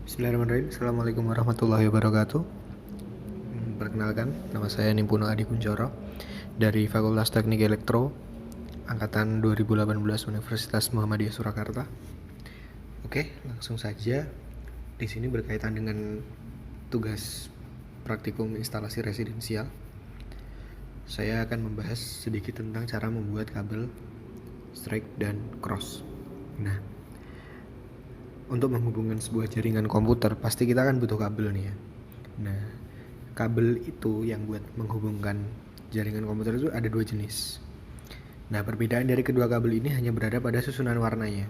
Bismillahirrahmanirrahim. Assalamualaikum warahmatullahi wabarakatuh. Perkenalkan, nama saya Nimpuno Adi Kuncoro dari Fakultas Teknik Elektro Angkatan 2018 Universitas Muhammadiyah Surakarta. Oke, langsung saja. Di sini berkaitan dengan tugas praktikum instalasi residensial. Saya akan membahas sedikit tentang cara membuat kabel strike dan cross. Nah, untuk menghubungkan sebuah jaringan komputer pasti kita kan butuh kabel nih ya. Nah, kabel itu yang buat menghubungkan jaringan komputer itu ada dua jenis. Nah, perbedaan dari kedua kabel ini hanya berada pada susunan warnanya.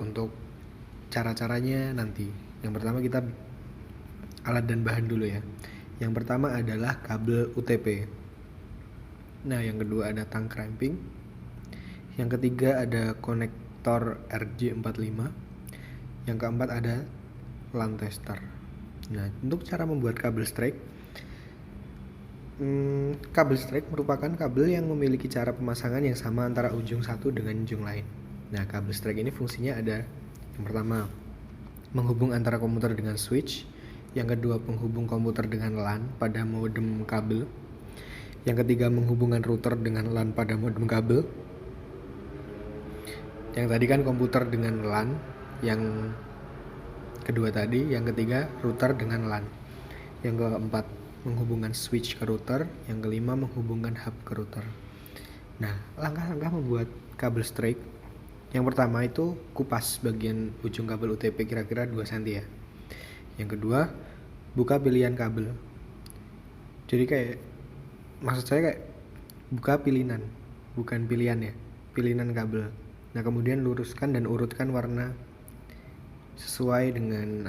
Untuk cara-caranya nanti. Yang pertama kita alat dan bahan dulu ya. Yang pertama adalah kabel UTP. Nah, yang kedua ada tang cramping. Yang ketiga ada konektor RJ45. Yang keempat ada LAN tester. Nah, untuk cara membuat kabel strike, kabel strike merupakan kabel yang memiliki cara pemasangan yang sama antara ujung satu dengan ujung lain. Nah, kabel strike ini fungsinya ada yang pertama, menghubung antara komputer dengan switch. Yang kedua, penghubung komputer dengan LAN pada modem kabel. Yang ketiga, menghubungkan router dengan LAN pada modem kabel. Yang tadi kan komputer dengan LAN, yang kedua tadi, yang ketiga router dengan LAN. Yang keempat, menghubungkan switch ke router. Yang kelima, menghubungkan hub ke router. Nah, langkah-langkah membuat kabel strike. Yang pertama itu kupas bagian ujung kabel UTP kira-kira 2 cm ya. Yang kedua, buka pilihan kabel. Jadi kayak, maksud saya kayak buka pilihan, bukan pilihan ya, pilihan kabel. Nah, kemudian luruskan dan urutkan warna sesuai dengan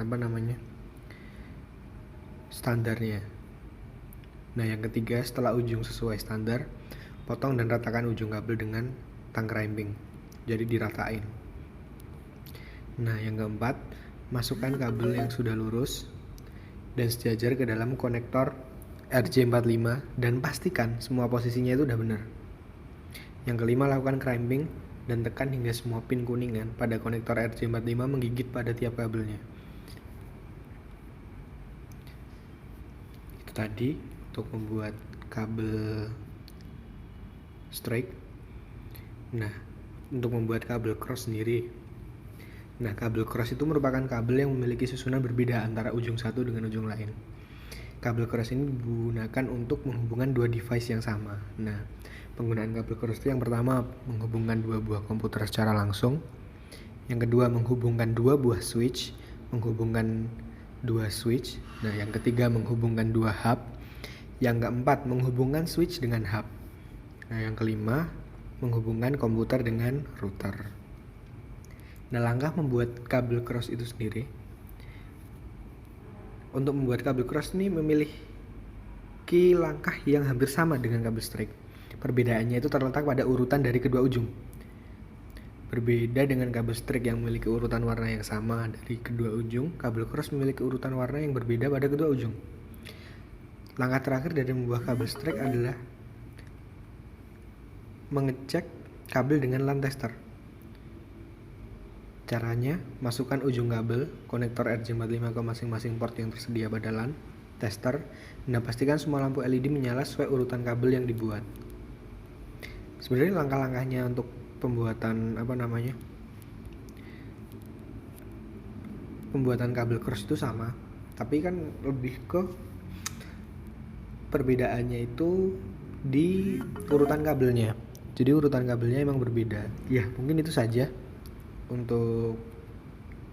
standarnya. Nah, yang ketiga, setelah ujung sesuai standar, potong dan ratakan ujung kabel dengan tang cramping. Jadi diratain. Nah, yang keempat, masukkan kabel yang sudah lurus dan sejajar ke dalam konektor RJ45 dan pastikan semua posisinya itu udah benar. Yang kelima, lakukan cramping dan tekan hingga semua pin kuningan pada konektor RJ45 menggigit pada tiap kabelnya. Itu tadi untuk membuat kabel strike. Nah, untuk membuat kabel cross sendiri. Nah, kabel cross itu merupakan kabel yang memiliki susunan berbeda antara ujung satu dengan ujung lain. Kabel cross ini digunakan untuk menghubungkan dua device yang sama. Nah, penggunaan kabel cross itu yang pertama menghubungkan dua buah komputer secara langsung. Yang kedua menghubungkan dua buah switch, menghubungkan dua switch. Nah, yang ketiga menghubungkan dua hub. Yang keempat menghubungkan switch dengan hub. Nah, yang kelima menghubungkan komputer dengan router. Nah, langkah membuat kabel cross itu sendiri. Untuk membuat kabel cross ini memiliki langkah yang hampir sama dengan kabel strike. Perbedaannya itu terletak pada urutan dari kedua ujung. Berbeda dengan kabel strike yang memiliki urutan warna yang sama dari kedua ujung, kabel cross memiliki urutan warna yang berbeda pada kedua ujung. Langkah terakhir dari membuat kabel strike adalah mengecek kabel dengan LAN tester. Caranya, masukkan ujung kabel konektor RJ45 ke masing-masing port yang tersedia pada LAN tester dan pastikan semua lampu LED menyala sesuai urutan kabel yang dibuat. Sebenarnya langkah-langkahnya untuk pembuatan kabel cross itu sama, tapi kan lebih ke perbedaannya itu di urutan kabelnya. Jadi urutan kabelnya emang berbeda. Ya, mungkin itu saja untuk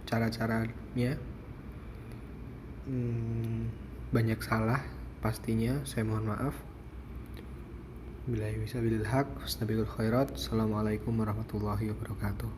cara-caranya. Banyak salah pastinya, saya mohon maaf. Billahi wa taufiq wal hidayah. Assalamualaikum warahmatullahi wabarakatuh.